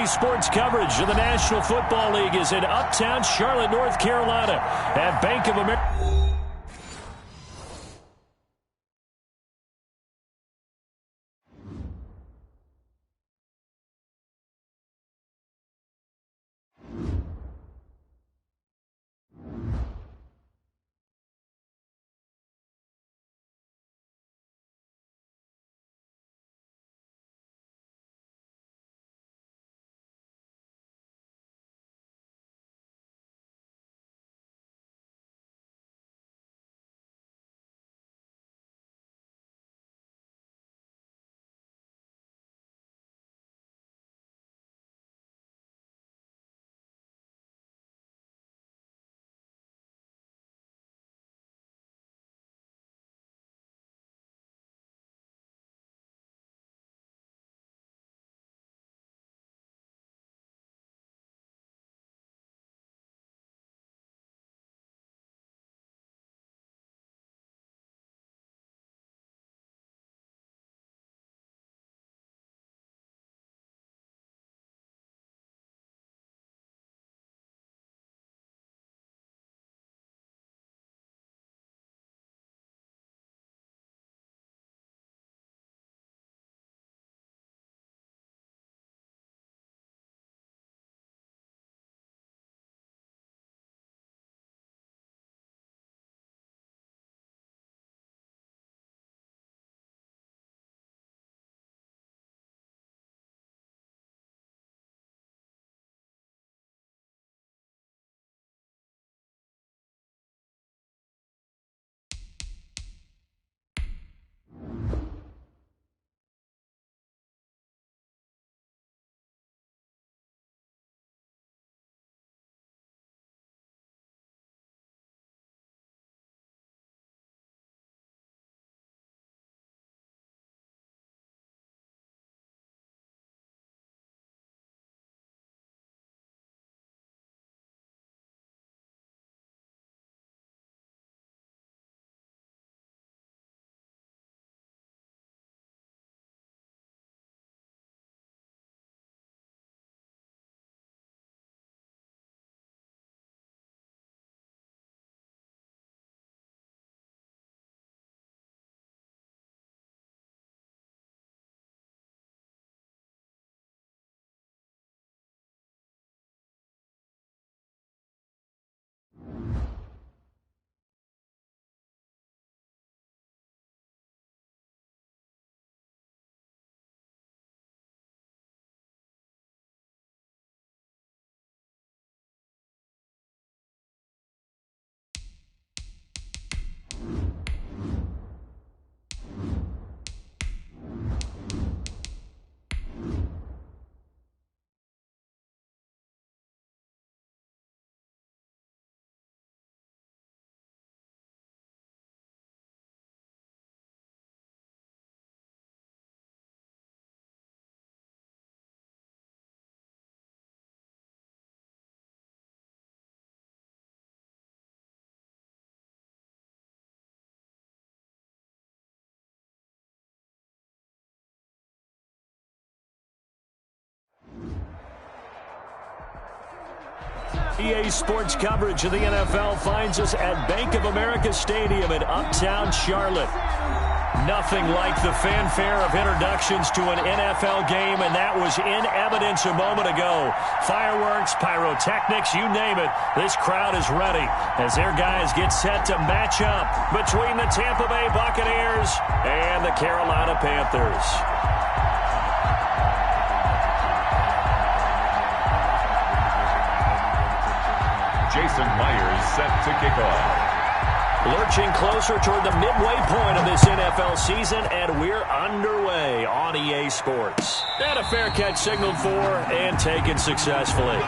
Sports coverage of the National Football League is in uptown Charlotte, North Carolina at Bank of America. EA Sports coverage of the NFL finds us at Bank of America Stadium in uptown Charlotte. Nothing like the fanfare of introductions to an NFL game, and that was in evidence a moment ago. Fireworks, pyrotechnics, you name it. This crowd is ready as their guys get set to match up between the Tampa Bay Buccaneers and the Carolina Panthers. Jason Myers set to kick off. Lurching closer toward the midway point of this NFL season, and we're underway on EA Sports. And a fair catch signaled for and taken successfully.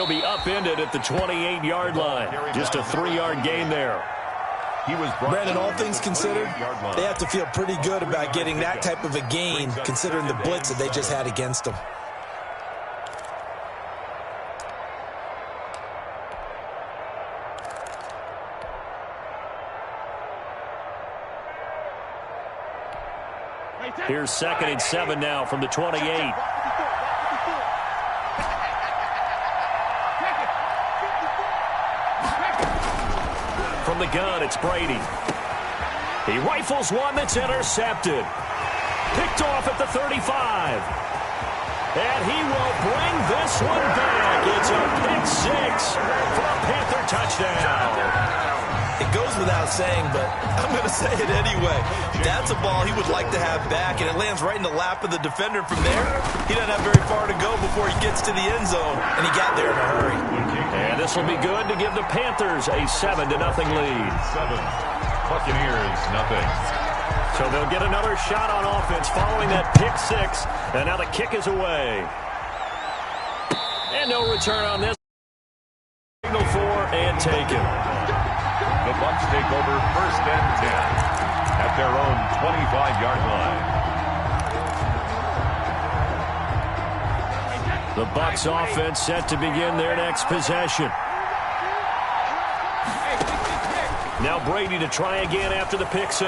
be upended at the 28-yard line. Just a 3-yard gain there. Brandon, all things considered, they have to feel pretty good about getting that type of a gain, considering the blitz that they just had against them. Here's 2nd and 7 now from the 28. From the gun, it's Brady. He rifles one that's intercepted. Picked off at the 35. And he will bring this one back. It's a pick 6 for a Panther touchdown. It goes without saying, but I'm going to say it anyway. That's a ball he would like to have back, and it lands right in the lap of the defender. From there, he doesn't have very far to go before he gets to the end zone, and he got there in a hurry. And this will be good to give the Panthers a 7-0 lead. 7. Buccaneers, nothing. So they'll get another shot on offense following that pick 6, and now the kick is away. And no return on this. Signal for and taken. The Bucs take over 1st and 10 at their own 25-yard line. The Bucs offense set to begin their next possession. Now Brady to try again after the pick 6.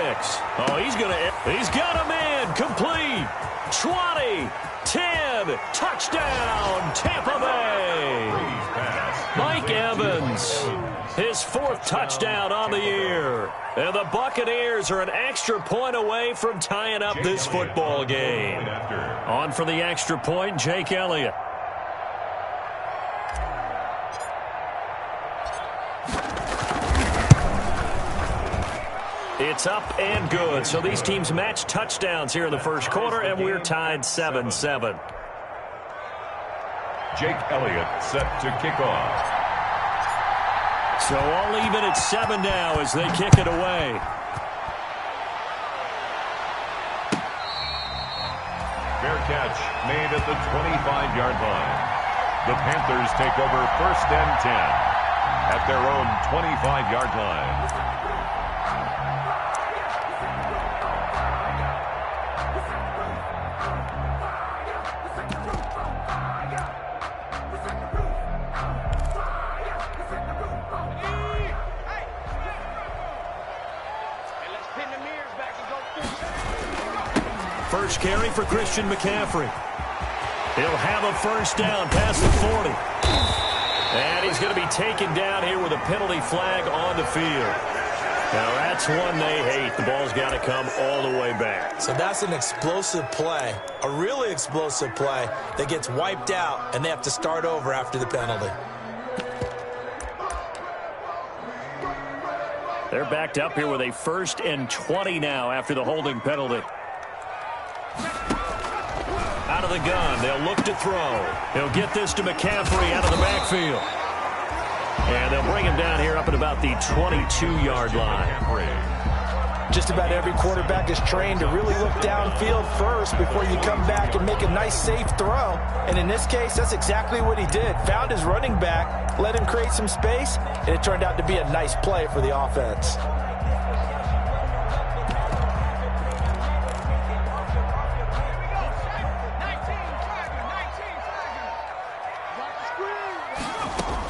Oh, he's got a man. Complete. 20, 10, touchdown, Tampa Bay. Mike Evans, his 4th touchdown on the year. And the Buccaneers are an extra point away from tying up this football game. On for the extra point, Jake Elliott. It's up and good. So these teams match touchdowns here in the first quarter, and we're tied 7-7. Jake Elliott set to kick off. So all even at 7 now as they kick it away. Fair catch made at the 25-yard line. The Panthers take over 1st and 10 at their own 25-yard line. First carry for Christian McCaffrey. He'll have a first down past the 40. And he's going to be taken down here with a penalty flag on the field. Now that's one they hate. The ball's got to come all the way back. So that's an explosive play, a really explosive play that gets wiped out, and they have to start over after the penalty. They're backed up here with a 1st and 20 now after the holding penalty. Out of the gun, they'll look to throw. He'll get this to McCaffrey out of the backfield. And they'll bring him down here up at about the 22-yard line. Just about every quarterback is trained to really look downfield first before you come back and make a nice, safe throw. And in this case, that's exactly what he did. Found his running back, let him create some space, and it turned out to be a nice play for the offense.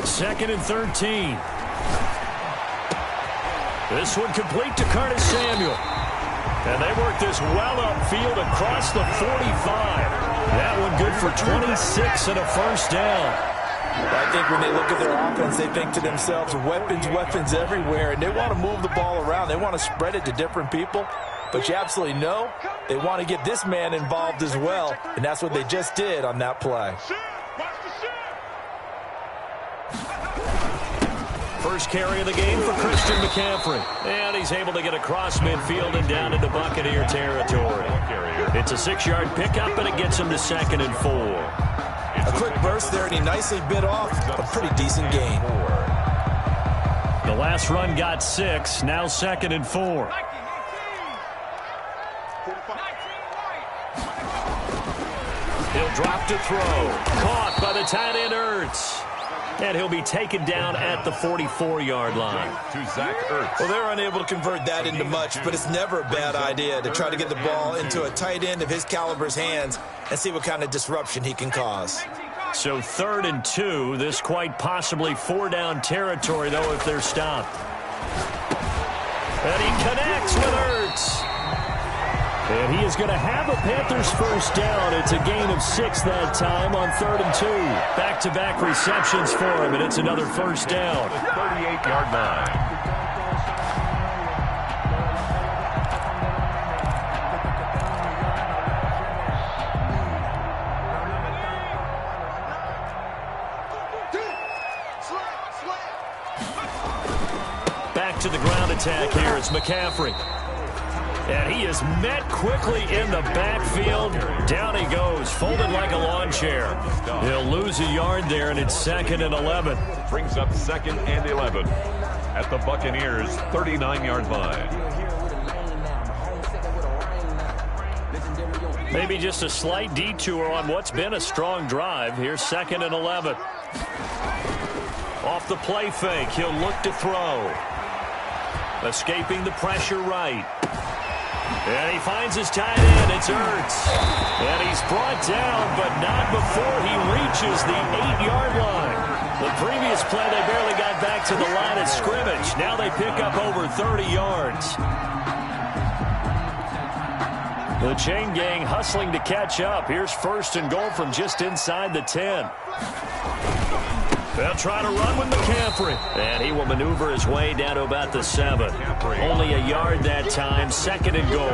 Second and 13. This one complete to Curtis Samuel. And they work this well upfield across the 45. That one good for 26 and a first down. I think when they look at their offense, they think to themselves, weapons everywhere, and they want to move the ball around. They want to spread it to different people. But you absolutely know they want to get this man involved as well, and that's what they just did on that play. First carry of the game for Christian McCaffrey. And he's able to get across midfield and down into Buccaneer territory. It's a 6-yard pickup, and it gets him to 2nd and 4. A quick burst there, and he nicely bit off a pretty decent gain. The last run got 6, now 2nd and 4. He'll drop to throw. Caught by the tight end, Ertz. And he'll be taken down at the 44-yard line. To Zach Ertz. Well, they're unable to convert that into much, but it's never a bad idea to try to get the ball into a tight end of his caliber's hands and see what kind of disruption he can cause. So 3rd and 2. This quite possibly 4-down territory, though, if they're stopped. And he connects with Ertz. And he is going to have a Panthers first down. It's a gain of 6 that time on 3rd and 2. Back-to-back receptions for him, and it's another first down. 38-yard line. Back to the ground attack here. It's McCaffrey. And he is met quickly in the backfield. Down he goes, folded like a lawn chair. He'll lose a yard there, and it's 2nd and 11. Brings up 2nd and 11 at the Buccaneers' 39-yard line. Maybe just a slight detour on what's been a strong drive. Here's 2nd and 11. Off the play fake, he'll look to throw. Escaping the pressure right. And he finds his tight end. It's Ertz. And he's brought down, but not before he reaches the 8-yard line. The previous play, they barely got back to the line of scrimmage. Now they pick up over 30 yards. The chain gang hustling to catch up. Here's 1st and goal from just inside the 10. They'll try to run with McCaffrey. And he will maneuver his way down to about the 7. Only a yard that time, 2nd and goal.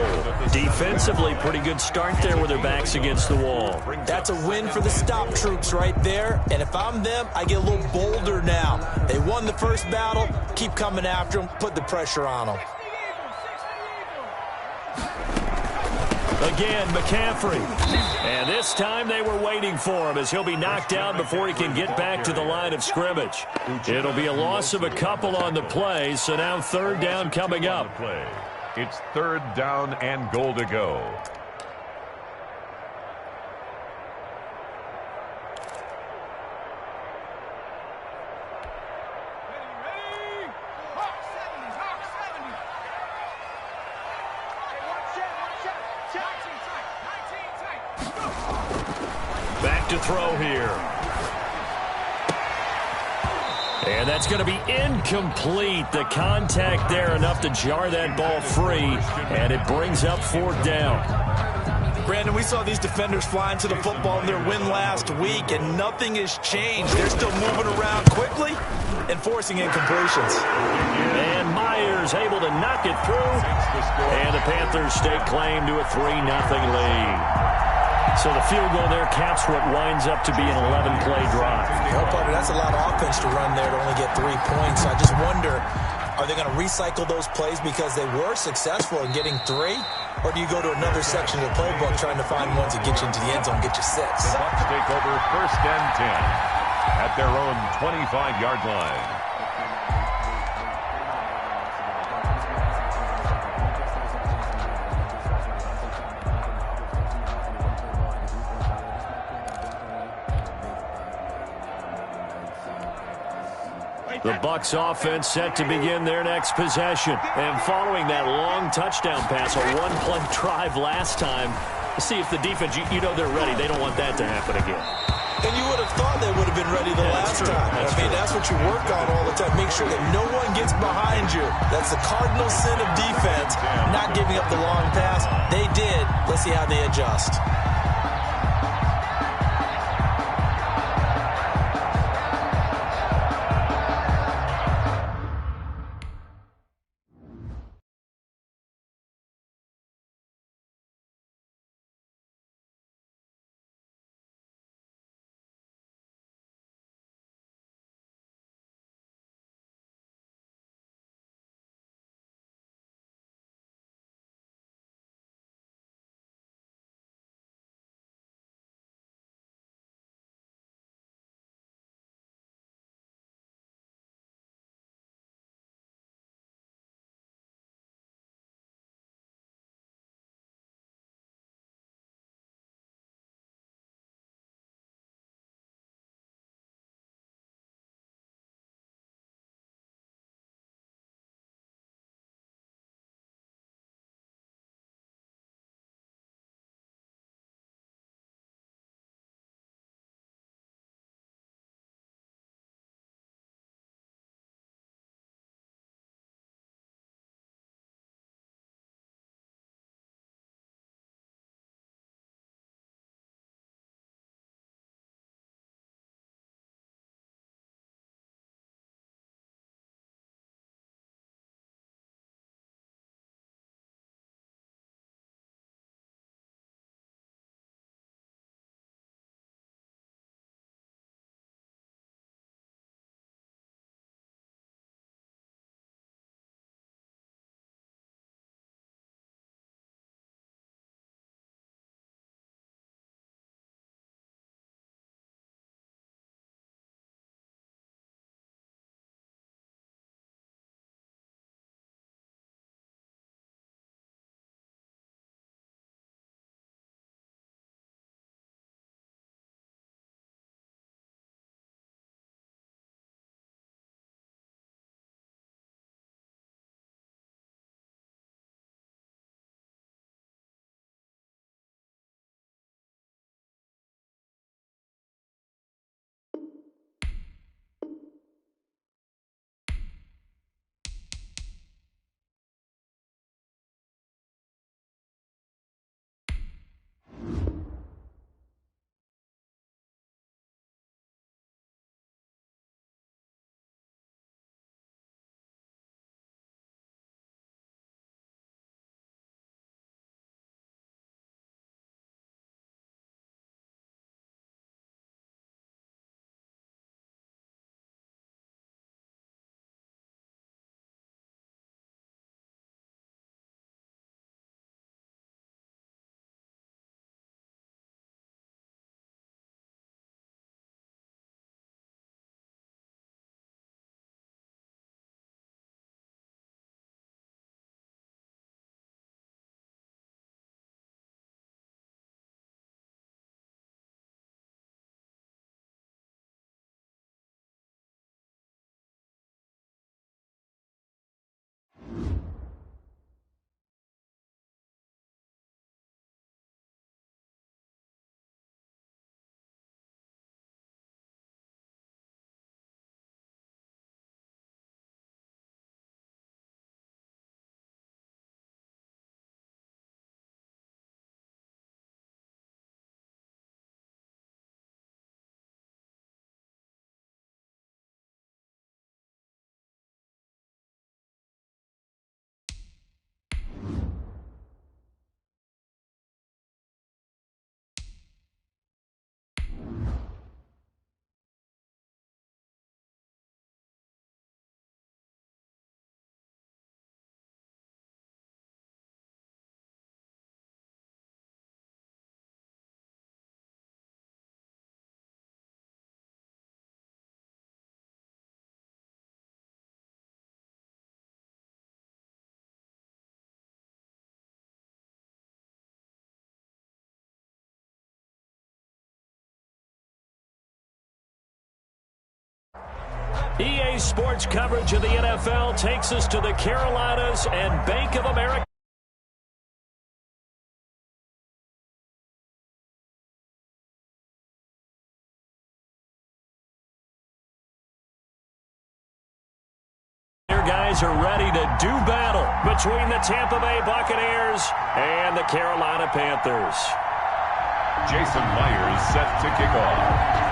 Defensively, pretty good start there with their backs against the wall. That's a win for the stop troops right there. And if I'm them, I get a little bolder now. They won the first battle. Keep coming after them. Put the pressure on them. Again, McCaffrey. And this time they were waiting for him as he'll be knocked down before he can get back to the line of scrimmage. It'll be a loss of a couple on the play, so now 3rd down coming up. It's 3rd down and goal to go. Back to throw here. And that's going to be incomplete. The contact there enough to jar that ball free, and it brings up 4th down. Brandon, we saw these defenders flying to the football in their win last week, and nothing has changed. They're still moving around quickly and forcing incompletions. And Myers able to knock it through, and the Panthers stake claim to a 3-0 lead. So the field goal there caps what winds up to be an 11-play drive. Well, Parker, that's a lot of offense to run there to only get 3 points. I just wonder, are they going to recycle those plays because they were successful in getting 3? Or do you go to another section of the playbook trying to find ones that get you into the end zone, get you 6? The Bucs take over 1st and 10 at their own 25-yard line. The Bucs offense set to begin their next possession. And following that long touchdown pass, a 1-play drive last time, see if the defense, you know they're ready. They don't want that to happen again. And you would have thought they would have been ready the last time. That's what you work on all the time. Make sure that no one gets behind you. That's the cardinal sin of defense, not giving up the long pass. They did. Let's see how they adjust. EA Sports coverage of the NFL takes us to the Carolinas and Bank of America. Guys are ready to do battle between the Tampa Bay Buccaneers and the Carolina Panthers. Jason Myers set to kick off.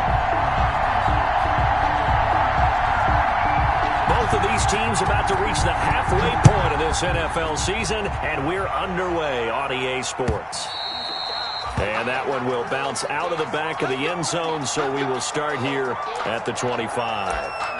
Both of these teams about to reach the halfway point of this NFL season, and we're underway on EA Sports. And that one will bounce out of the back of the end zone, so we will start here at the 25.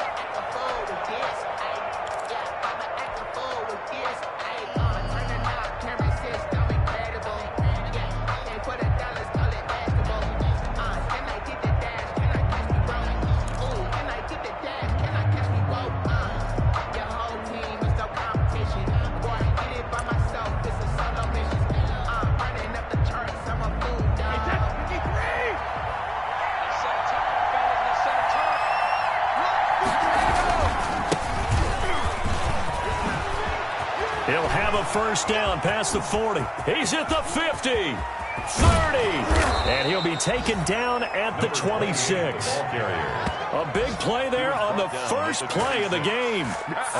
He'll have a first down past the 40. He's at the 50, 30, and he'll be taken down at the 26. A big play there on the first play of the game.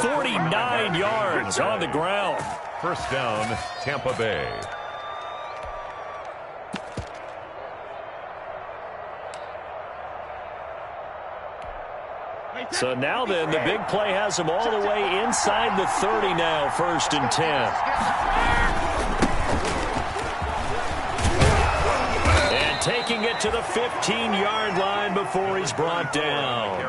49 yards on the ground. First down, Tampa Bay. So now then, the big play has him all the way inside the 30 now, 1st and 10. And taking it to the 15-yard line before he's brought down.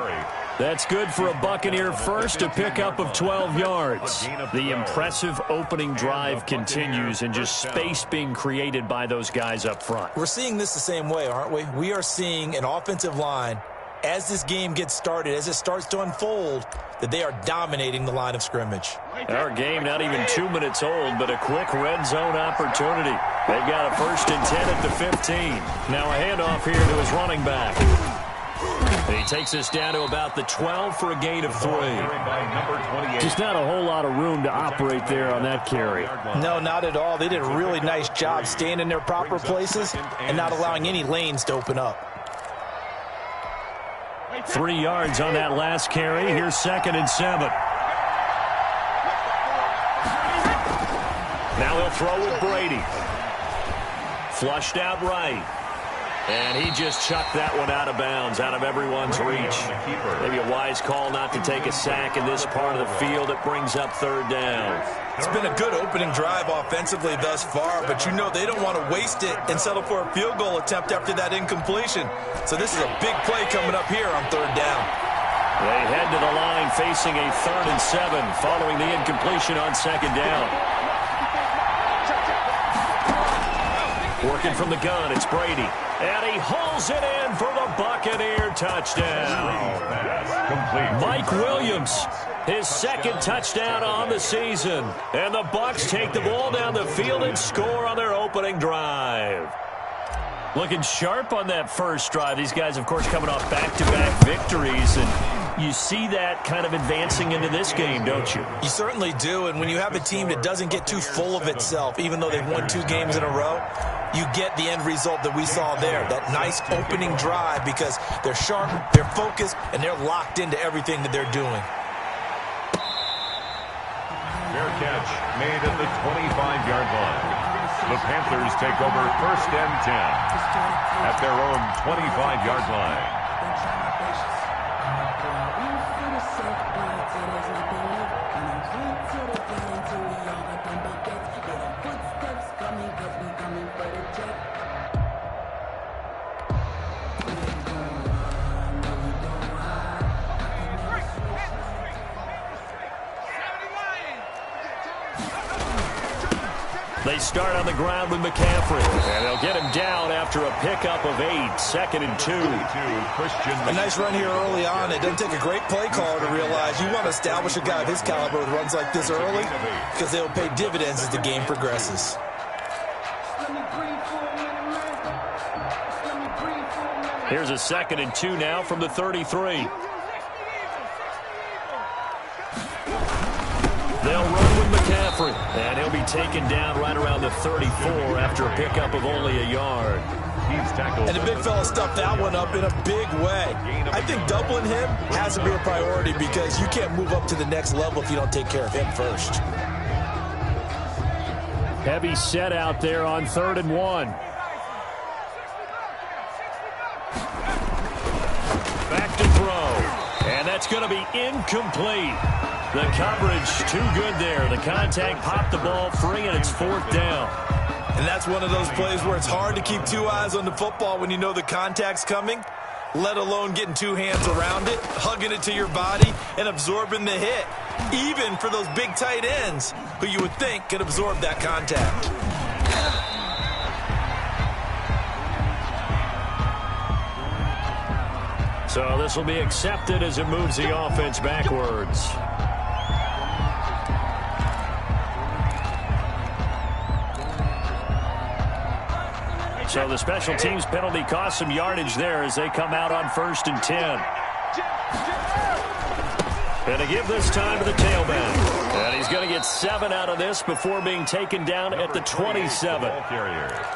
That's good for a Buccaneer first, a pickup of 12 yards. The impressive opening drive continues, and just space being created by those guys up front. We're seeing this the same way, aren't we? We are seeing an offensive line, as this game gets started, as it starts to unfold, that they are dominating the line of scrimmage. Our game not even 2 minutes old, but a quick red zone opportunity. They've got a 1st and 10 at the 15. Now a handoff here to his running back. He takes us down to about the 12 for a gain of 3. Just not a whole lot of room to operate there on that carry. No, not at all. They did a really nice job staying in their proper places and not allowing any lanes to open up. 3 yards on that last carry. Here's 2nd and 7. Now he'll throw with Brady. Flushed out right. And he just chucked that one out of bounds, out of everyone's reach. Maybe a wise call not to take a sack in this part of the field. It brings up 3rd down. It's been a good opening drive offensively thus far, but you know they don't want to waste it and settle for a field goal attempt after that incompletion. So this is a big play coming up here on 3rd down. They head to the line facing a 3rd and 7 following the incompletion on 2nd down. Working from the gun, it's Brady. And he hauls it in for the Buccaneer touchdown. Mike Williams, his 2nd touchdown on the season. And the Bucs take the ball down the field and score on their opening drive. Looking sharp on that first drive. These guys, of course, coming off back-to-back victories. And you see that kind of advancing into this game, don't you? You certainly do. And when you have a team that doesn't get too full of itself, even though they've won 2 games in a row, you get the end result that we saw there, that nice opening drive, because they're sharp, they're focused, and they're locked into everything that they're doing. Fair catch made at the 25-yard line. The Panthers take over 1st and 10 at their own 25-yard line. They start on the ground with McCaffrey, and they'll get him down after a pickup of 8, 2nd and 2. A nice run here early on. It doesn't take a great play caller to realize you want to establish a guy of his caliber with runs like this early, because they'll pay dividends as the game progresses. Here's a 2nd and 2 now from the 33. McCaffrey. And he'll be taken down right around the 34 after a pickup of only a yard. And the big fella stuffed that one up in a big way. I think doubling him has to be a priority because you can't move up to the next level if you don't take care of him first. Heavy set out there on 3rd and 1. Back to throw. And that's going to be incomplete. The coverage too good there. The contact popped the ball free, and it's 4th down. And that's one of those plays where it's hard to keep two eyes on the football when you know the contact's coming, let alone getting two hands around it, hugging it to your body, and absorbing the hit, even for those big tight ends who you would think could absorb that contact. So this will be accepted as it moves the offense backwards. So the special teams penalty cost some yardage there as they come out on 1st and 10. And to give this time to the tailback. And he's going to get 7 out of this before being taken down at the 27.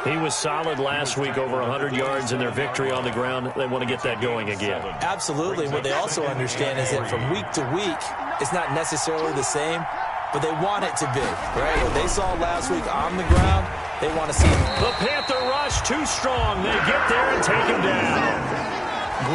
He was solid last week, over 100 yards in their victory on the ground. They want to get that going again. Absolutely. What they also understand is that from week to week, it's not necessarily the same, but they want it to be, right? What they saw last week on the ground, they want to see it. The Panther rush too strong. They get there and take him down.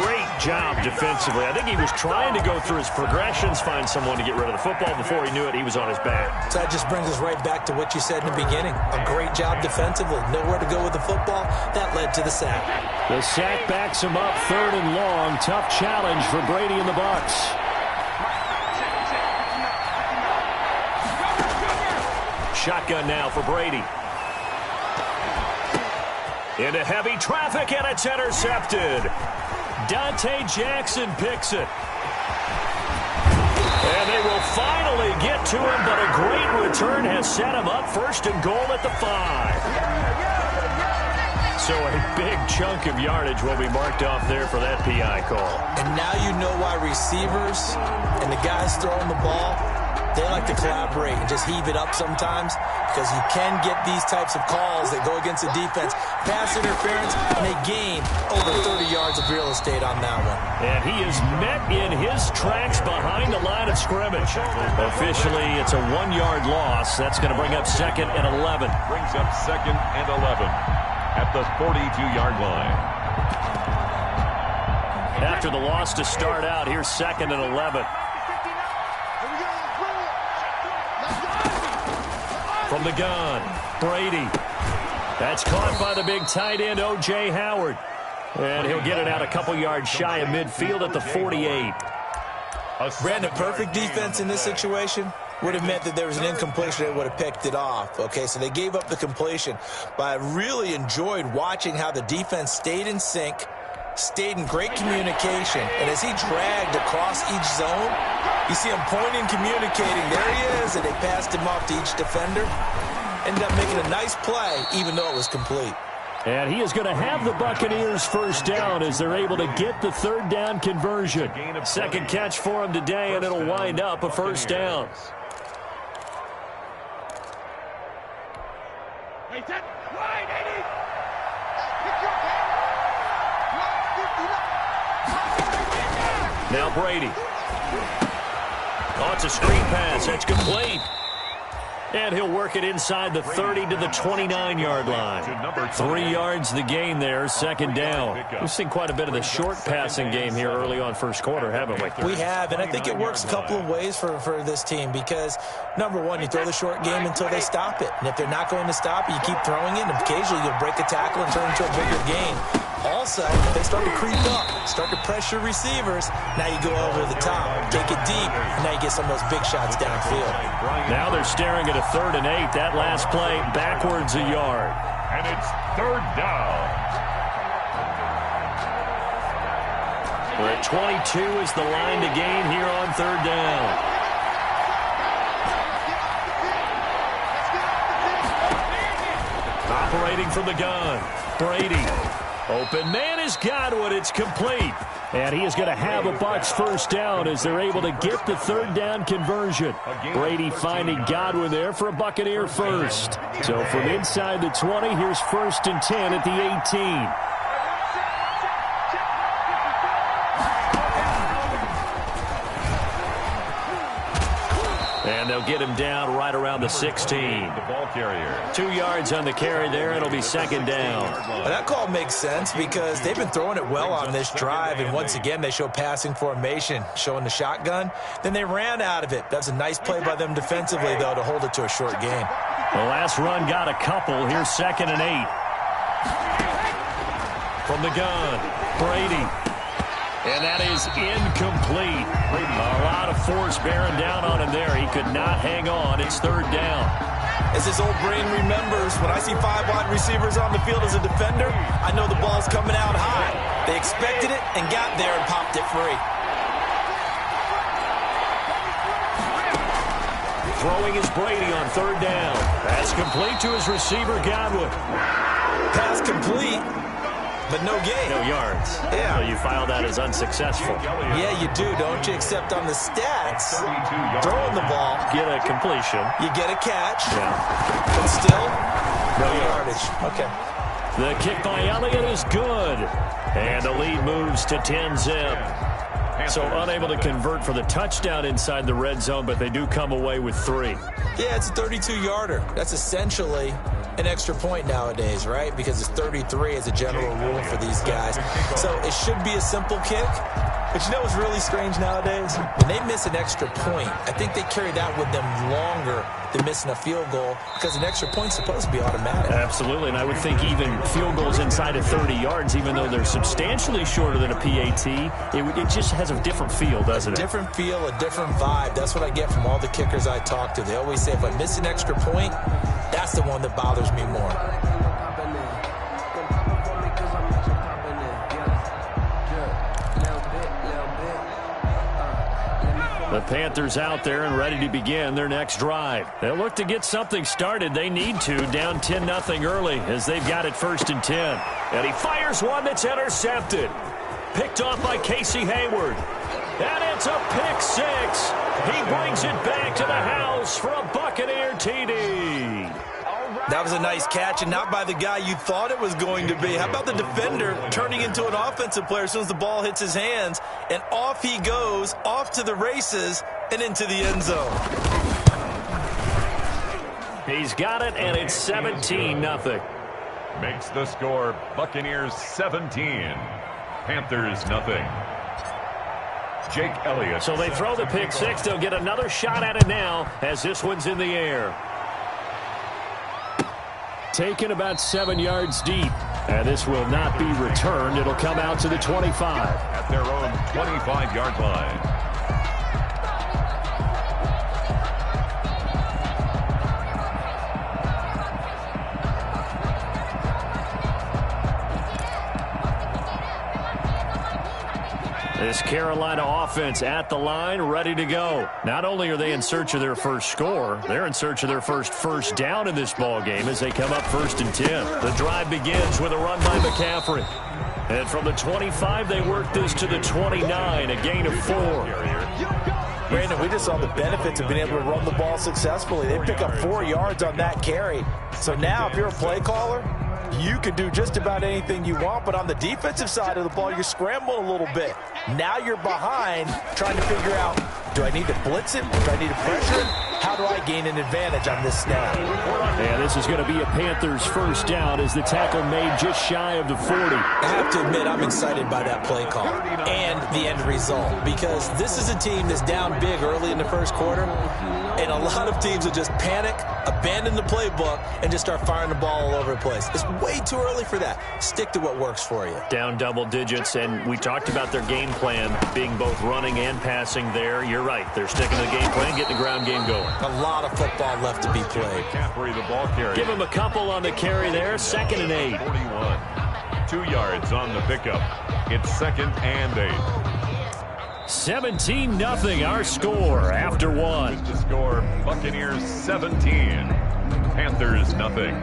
Great job defensively. I think he was trying to go through his progressions, find someone to get rid of the football. Before he knew it, he was on his back. So that just brings us right back to what you said in the beginning. A great job defensively. Nowhere to go with the football. That led to the sack. The sack backs him up 3rd and long. Tough challenge for Brady and the Bucs. Shotgun now for Brady. Into heavy traffic, and it's intercepted. Dante Jackson picks it. And they will finally get to him, but a great return has set him up 1st and goal at the 5. So a big chunk of yardage will be marked off there for that PI call. And now you know why receivers and the guys throwing the ball, they like to collaborate and just heave it up sometimes, because you can get these types of calls that go against the defense. Pass interference, and they gain over 30 yards of real estate on that one. And he is met in his tracks behind the line of scrimmage. Officially, it's a 1-yard loss. That's going to bring up 2nd and 11. Brings up 2nd and 11 at the 42-yard line. After the loss to start out, here's 2nd and 11. From the gun, Brady. That's caught by the big tight end, O.J. Howard. And he'll get it out a couple yards shy of midfield at the 48. Brandon, perfect defense in this situation would have meant that there was an incompletion. They would have picked it off. Okay, so they gave up the completion. But I really enjoyed watching how the defense stayed in sync, stayed in great communication. And as he dragged across each zone, you see him pointing, communicating. There he is, and they passed him off to each defender. Ended up making a nice play, even though it was complete. And he is going to have the Buccaneers 1st down as they're able to get the 3rd down conversion. 2nd catch for him today, and it'll wind up a 1st down. Now Brady. Oh, it's a screen pass. That's complete. And he'll work it inside the 30 to the 29-yard line. 3 yards the gain there, 2nd down. We've seen quite a bit of the short passing game here early on 1st quarter, haven't we? We have, and I think it works a couple of ways for this team because, number one, you throw the short game until they stop it. And if they're not going to stop it, you keep throwing it, and occasionally you'll break a tackle and turn into a bigger gain. Also, if they start to creep up, start to pressure receivers, now you go over the top, take it deep, and now you get some of those big shots downfield. Now they're staring at a 3rd and 8. That last play backwards a yard. And it's 3rd down. We're at 22 is the line to gain here on 3rd down. Operating from the gun, Brady. Open man is Godwin. It's complete. And he is going to have a Bucs first down as they're able to get the third down conversion. Brady finding Godwin there for a Buccaneer first. So from inside the 20, here's 1st and 10 at the 18. And they'll get him down right around the 16. The ball carrier. 2 yards on the carry there. It'll be 2nd down. Well, that call makes sense because they've been throwing it well on this drive, and once again they show passing formation, showing the shotgun. Then they ran out of it. That's a nice play by them defensively, though, to hold it to a short game. The last run got a couple. Here's 2nd and 8. From the gun, Brady. And that is incomplete. A lot of force bearing down on him there. He could not hang on. It's 3rd down. As his old brain remembers, when I see 5 wide receivers on the field as a defender, I know the ball's coming out high. They expected it and got there and popped it free. Throwing is Brady on 3rd down. Pass complete to his receiver, Godwin. Pass complete. But no gain. No yards. Yeah. So you file that as unsuccessful. Yeah, you do, don't you? Except on the stats, throwing the ball. Get a completion. You get a catch. Yeah. But still, no yardage. Okay. The kick by Elliott is good. And the lead moves to 10-zip. So unable to convert for the touchdown inside the red zone, but they do come away with 3. Yeah, it's a 32-yarder. That's essentially an extra point nowadays, right? Because it's 33 as a general rule for these guys. So it should be a simple kick. But you know what's really strange nowadays? When they miss an extra point, I think they carry that with them longer than missing a field goal because an extra point's supposed to be automatic. Absolutely, and I would think even field goals inside of 30 yards, even though they're substantially shorter than a PAT, it just has a different feel, doesn't it? A different feel, a different vibe. That's what I get from all the kickers I talk to. They always say if I miss an extra point, that's the one that bothers me more. The Panthers out there and ready to begin their next drive. They'll look to get something started. They need to, down 10-0 early as they've got it 1st and 10. And he fires one that's intercepted. Picked off by Casey Hayward. And it's a pick 6. He brings it back to the house for a Buccaneer TD. That was a nice catch, and not by the guy you thought it was going to be. How about the defender turning into an offensive player as soon as the ball hits his hands, and off he goes, off to the races, and into the end zone. He's got it, and it's 17-0. Makes the score Buccaneers 17, Panthers nothing. Jake Elliott. So they throw the pick 6. They'll get another shot at it now as this one's in the air. Taken about 7 yards deep. And this will not be returned. It'll come out to the 25. At their own 25-yard line. This Carolina offense at the line, ready to go. Not only are they in search of their first score, they're in search of their first down in this ball game as they come up 1st and 10. The drive begins with a run by McCaffrey. And from the 25, they work this to the 29, a gain of 4. Brandon, we just saw the benefits of being able to run the ball successfully. They pick up 4 yards on that carry. So now if you're a play caller, you can do just about anything you want, but on the defensive side of the ball, you're scrambling a little bit. Now you're behind, trying to figure out, do I need to blitz it? Do I need to pressure it? How do I gain an advantage on this snap? And this is going to be a Panthers first down as the tackle made just shy of the 40. I have to admit, I'm excited by that play call and the end result because this is a team that's down big early in the first quarter, and a lot of teams will just panic, abandon the playbook, and just start firing the ball all over the place. It's way too early for that. Stick to what works for you. Down double digits, and we talked about their game plan being both running and passing there. You're right. They're sticking to the game plan, getting the ground game going. A lot of football left to be played. McCaffrey, the ball carrier. Give him a couple on the carry there. 2nd and 8. 41. 2 yards on the pickup. It's 2nd and 8. 17-0 our score after 1. The score Buccaneers 17, Panthers nothing.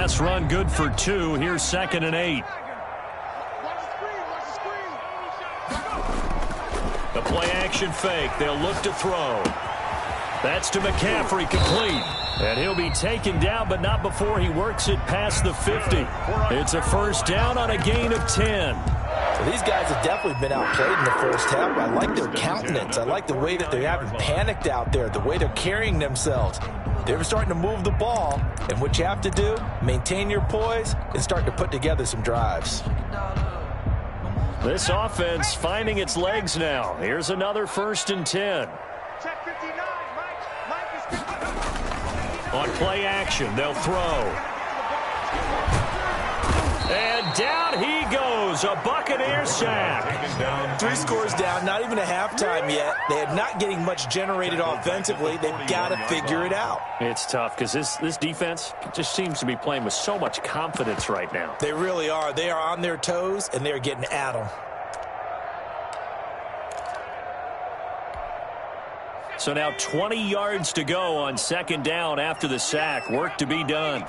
Last run good for 2. Here's 2nd and 8. The play-action fake. They'll look to throw. That's to McCaffrey, complete. And he'll be taken down, but not before he works it past the 50. It's a first down on a gain of 10. So these guys have definitely been outplayed in the first half. I like their countenance. I like the way that they haven't panicked out there, the way they're carrying themselves. They're starting to move the ball, and what you have to do, maintain your poise and start to put together some drives. This offense finding its legs now. Here's another 1st and 10. On play action, they'll throw. And down he goes, a Buccaneer sack. 3 scores down, not even a halftime yet. They are not getting much generated offensively. They've got to figure it out. It's tough because this defense just seems to be playing with so much confidence right now. They really are. They are on their toes, and they're getting at them. So now 20 yards to go on 2nd down after the sack. Work to be done.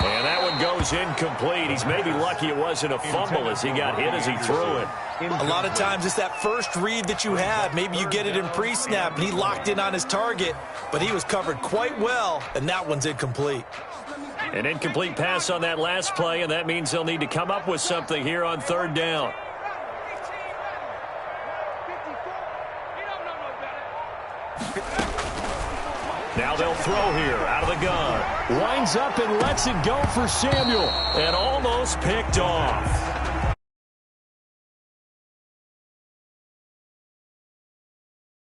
And that one goes incomplete. He's maybe lucky it wasn't a fumble as he got hit as he threw it. A lot of times it's that first read that you have. Maybe you get it in pre-snap, and he locked in on his target, but he was covered quite well, and that one's incomplete. An incomplete pass on that last play, and that means they'll need to come up with something here on 3rd down. Now they'll throw here out of the gun. Winds up and lets it go for Samuel. And almost picked off.